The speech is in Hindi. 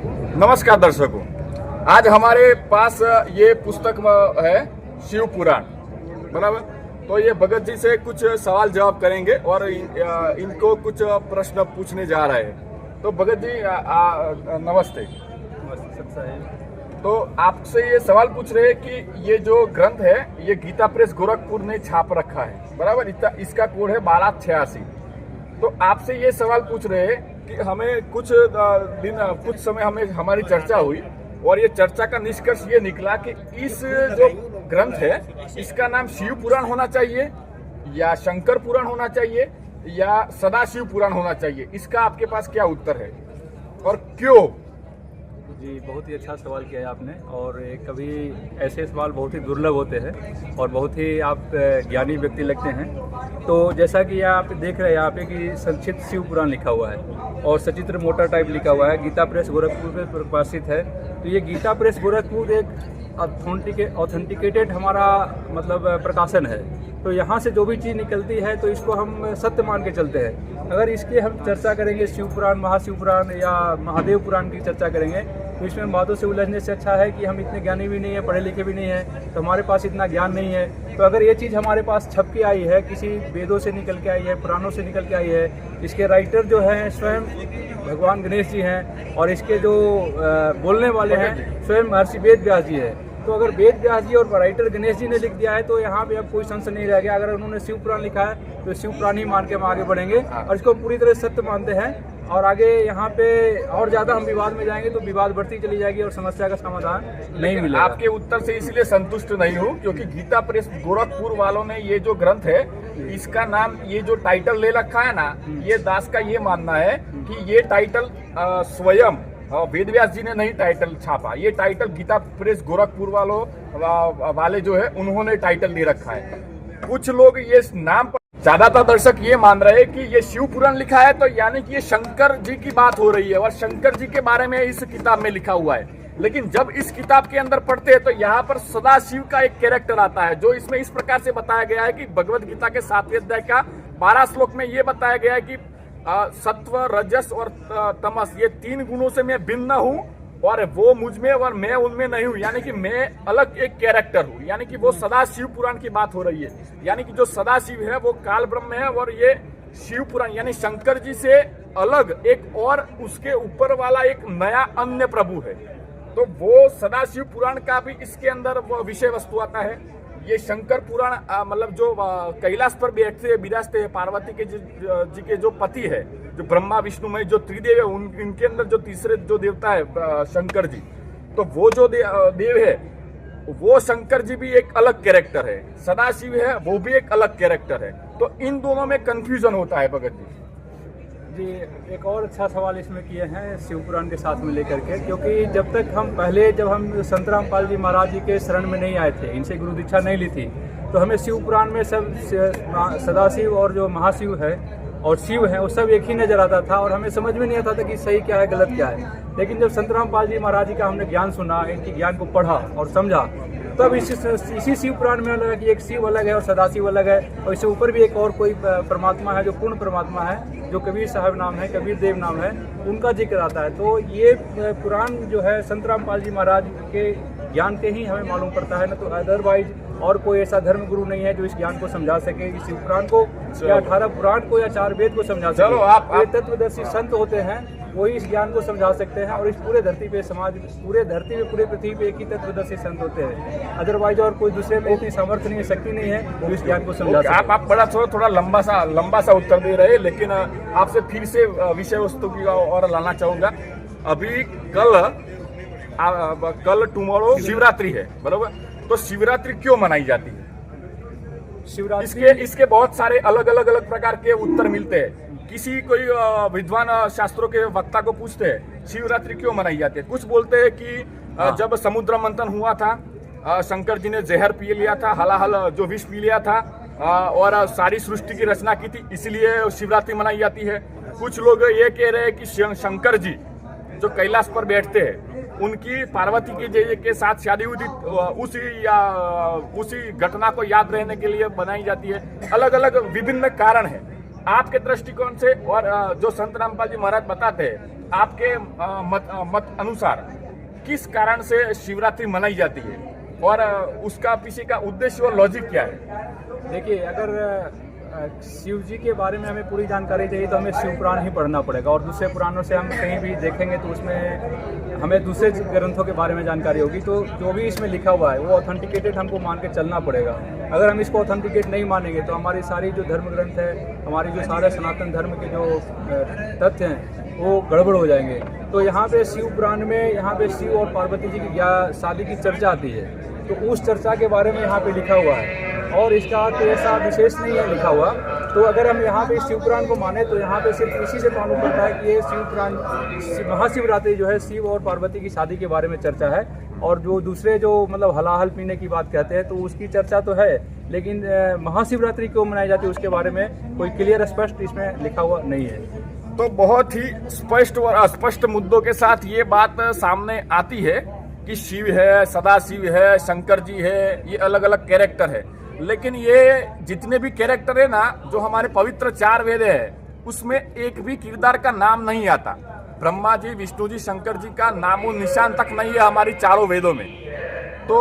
नमस्कार दर्शकों, आज हमारे पास ये पुस्तक है शिव पुराण, बराबर। तो ये भगत जी से कुछ सवाल जवाब करेंगे और इनको कुछ प्रश्न पूछने जा रहे हैं। तो भगत जी नमस्ते। तो आपसे ये सवाल पूछ रहे हैं कि ये जो ग्रंथ है ये गीता प्रेस गोरखपुर ने छाप रखा है, बराबर। इसका कोड है 1286। तो आपसे ये सवाल पूछ रहे हैं कि हमें कुछ समय हमारी चर्चा हुई और ये चर्चा का निष्कर्ष ये निकला कि इस जो ग्रंथ है इसका नाम शिव पुराण होना चाहिए या शंकर पुराण होना चाहिए या सदाशिव पुराण होना चाहिए। इसका आपके पास क्या उत्तर है और क्यों? जी, बहुत ही अच्छा सवाल किया है आपने। और कभी ऐसे सवाल बहुत ही दुर्लभ होते हैं और बहुत ही आप ज्ञानी व्यक्ति लगते हैं। तो जैसा कि आप देख रहे हैं यहाँ पे कि संक्षिप्त शिव पुराण लिखा हुआ है और सचित्र मोटा टाइप लिखा हुआ है, गीता प्रेस गोरखपुर में प्रकाशित है। तो ये गीता प्रेस गोरखपुर एक ऑथेंटिकेटेड हमारा मतलब प्रकाशन है। तो यहाँ से जो भी चीज़ निकलती है तो इसको हम सत्य मान के चलते हैं। अगर इसके हम चर्चा करेंगे शिव पुराण, महाशिव पुराण या महादेव पुराण की चर्चा करेंगे तो इसमें बातों से उलझने से अच्छा है कि हम इतने ज्ञानी भी नहीं है, पढ़े लिखे भी नहीं हैं, तो हमारे पास इतना ज्ञान नहीं है। तो अगर ये चीज़ हमारे पास छप के आई है, किसी वेदों से निकल के आई है, पुराणों से निकल के आई है, इसके राइटर जो हैं स्वयं भगवान गणेश जी हैं और इसके जो बोलने वाले हैं स्वयं महर्षि वेद व्यास जी है। तो अगर वेद व्यास जी और राइटर गणेश जी ने लिख दिया है तो यहाँ पे अब कोई संशय नहीं रह गया। अगर उन्होंने शिव पुराण लिखा है तो शिव पुराण ही मान के हम आगे बढ़ेंगे और इसको पूरी तरह सत्य मानते हैं। और आगे यहाँ पे और ज़्यादा हम विवाद में जाएंगे तो विवाद बढ़ती चली जाएगी और समस्या का समाधान नहीं मिलेगा। आपके उत्तर से इसलिए संतुष्ट नहीं हूँ क्योंकि गीता प्रेस गोरखपुर वालों ने ये जो ग्रंथ है इसका नाम, ये जो टाइटल ले रखा है ना, ये दास का ये मानना है कि ये टाइटल स्वयं वेद व्यास जी ने नहीं टाइटल छापा, ये टाइटल गीता प्रेस गोरखपुर वाले जो है उन्होंने टाइटल ले रखा है। कुछ लोग ये नाम पर, ज्यादातर दर्शक ये मान रहे हैं कि ये शिव पुराण लिखा है तो यानी कि ये शंकर जी की बात हो रही है और शंकर जी के बारे में इस किताब में लिखा हुआ है। लेकिन जब इस किताब के अंदर पढ़ते हैं तो यहाँ पर सदाशिव का एक कैरेक्टर आता है जो इसमें इस प्रकार से बताया गया है कि भगवत गीता के 7वें अध्याय का 12 श्लोक में ये बताया गया है कि सत्व, रजस और तमस, ये 3 गुणों से मैं भिन्न हूँ और वो मुझ में और मैं उनमें नहीं हूँ, यानी कि मैं अलग एक कैरेक्टर हूँ। यानी कि वो सदाशिव पुराण की बात हो रही है, यानी कि जो सदाशिव है वो काल ब्रह्म है और ये शिव पुराण यानी शंकर जी से अलग एक और उसके ऊपर वाला एक नया अन्य प्रभु है। तो वो सदाशिव पुराण का भी इसके अंदर वो विषय वस्तु आता है। ये शंकर पुराण मतलब जो कैलाश पर बैठते विराजते हैं, पार्वती के जी के जो पति है, जो ब्रह्मा विष्णु में जो त्रिदेव है, इनके अंदर जो तीसरे जो देवता है शंकर जी, तो वो जो देव है वो शंकर जी भी एक अलग कैरेक्टर है, सदाशिव है वो भी एक अलग कैरेक्टर है। तो इन दोनों में कंफ्यूजन होता है भगत जी। एक और अच्छा सवाल इसमें किए हैं शिव पुराण के साथ में लेकर के, क्योंकि जब तक जब हम संत रामपाल जी महाराज जी के शरण में नहीं आए थे, इनसे गुरु दीक्षा नहीं ली थी, तो हमें शिव पुराण में सब सदाशिव और जो महाशिव है और शिव है वो सब एक ही नजर आता था और हमें समझ में नहीं आता था कि सही क्या है गलत क्या है। लेकिन जब संत रामपाल जी महाराज जी का हमने ज्ञान सुना, इनकी ज्ञान को पढ़ा और समझा, तब इसी शिव पुराण में लगा कि एक शिव अलग है और सदाशिव अलग है और इससे ऊपर भी एक और कोई परमात्मा है जो पूर्ण परमात्मा है, जो कबीर साहब नाम है, कबीर देव नाम है, उनका जिक्र आता है। तो ये पुराण जो है संत रामपाल जी महाराज के ज्ञान के ही हमें मालूम पड़ता है, न तो अदरवाइज और कोई ऐसा धर्म गुरु नहीं है जो इस ज्ञान को समझा सके, इस शिव पुराण को या 18 पुराण को या 4 वेद को समझा सके। चलो आप तत्वदर्शी संत होते हैं, वही इस ज्ञान को समझा सकते हैं और इस पूरे धरती पे पूरे पृथ्वी पे एक ही तत्वदर्शी संत होते हैं। अदरवाइज और कोई दूसरे में इतनी सामर्थ्य नहीं है, शक्ति नहीं है जो इस ज्ञान को समझा सके। आप बड़ा थोड़ा लंबा सा उत्तर दे रहे हैं, लेकिन आपसे फिर से विषय वस्तु की और लाना चाहूंगा। अभी कल टुमारो शिवरात्रि है, बरोबर। तो शिवरात्रि क्यों मनाई जाती है? शिवरात्रि इसके बहुत सारे अलग प्रकार के उत्तर मिलते हैं। किसी कोई विद्वान शास्त्रों के वक्ता को पूछते हैं शिवरात्रि क्यों मनाई जाती है, कुछ बोलते हैं कि जब समुद्र मंथन हुआ था, शंकर जी ने जहर पी लिया था, हलाहल जो विष पी लिया था और सारी सृष्टि की रचना की थी, इसलिए शिवरात्रि मनाई जाती है। कुछ लोग ये कह रहे हैं कि शंकर जी जो कैलाश पर बैठते हैं उनकी पार्वती के साथ शादी हुई थी, उसी घटना को याद रहने के लिए बनाई जाती है। अलग विभिन्न कारण है। आपके दृष्टिकोण से और जो संत रामपाल जी महाराज बताते हैं आपके मत अनुसार किस कारण से शिवरात्रि मनाई जाती है और उसका पीछे का उद्देश्य और लॉजिक क्या है? देखिए, अगर शिव जी के बारे में हमें पूरी जानकारी चाहिए तो हमें शिव पुराण ही पढ़ना पड़ेगा, और दूसरे पुराणों से हम कहीं भी देखेंगे तो उसमें हमें दूसरे ग्रंथों के बारे में जानकारी होगी। तो जो भी इसमें लिखा हुआ है वो ऑथेंटिकेटेड हमको मान के चलना पड़ेगा। अगर हम इसको ऑथेंटिकेट नहीं मानेंगे तो हमारी सारी जो धर्म ग्रंथ है, हमारी जो सारे सनातन धर्म के जो तथ्य हैं वो गड़बड़ हो जाएंगे। तो यहाँ पे शिव पुराण में यहाँ पे शिव और पार्वती जी की शादी की चर्चा आती है, तो उस चर्चा के बारे में यहाँ पे लिखा हुआ है, और इसका तो ऐसा विशेष नहीं है लिखा हुआ। तो अगर हम यहाँ पे शिव पुराण को माने तो यहाँ पे सिर्फ इसी से मालूम पड़ता है कि ये शिव पुराण महाशिवरात्रि जो है शिव और पार्वती की शादी के बारे में चर्चा है। और जो दूसरे जो मतलब हलाहल पीने की बात कहते हैं तो उसकी चर्चा तो है, लेकिन महाशिवरात्रि क्यों मनाई जाती है उसके बारे में कोई क्लियर स्पष्ट इसमें लिखा हुआ नहीं है। तो बहुत ही स्पष्ट और अस्पष्ट मुद्दों के साथ ये बात सामने आती है कि शिव है, सदाशिव है, शंकर जी है, ये अलग अलग कैरेक्टर है। लेकिन ये जितने भी कैरेक्टर है ना, जो हमारे पवित्र 4 वेद है, उसमें एक भी किरदार का नाम नहीं आता। ब्रह्मा जी, विष्णु जी, शंकर जी का नामो निशान तक नहीं है हमारी चारों वेदों में। तो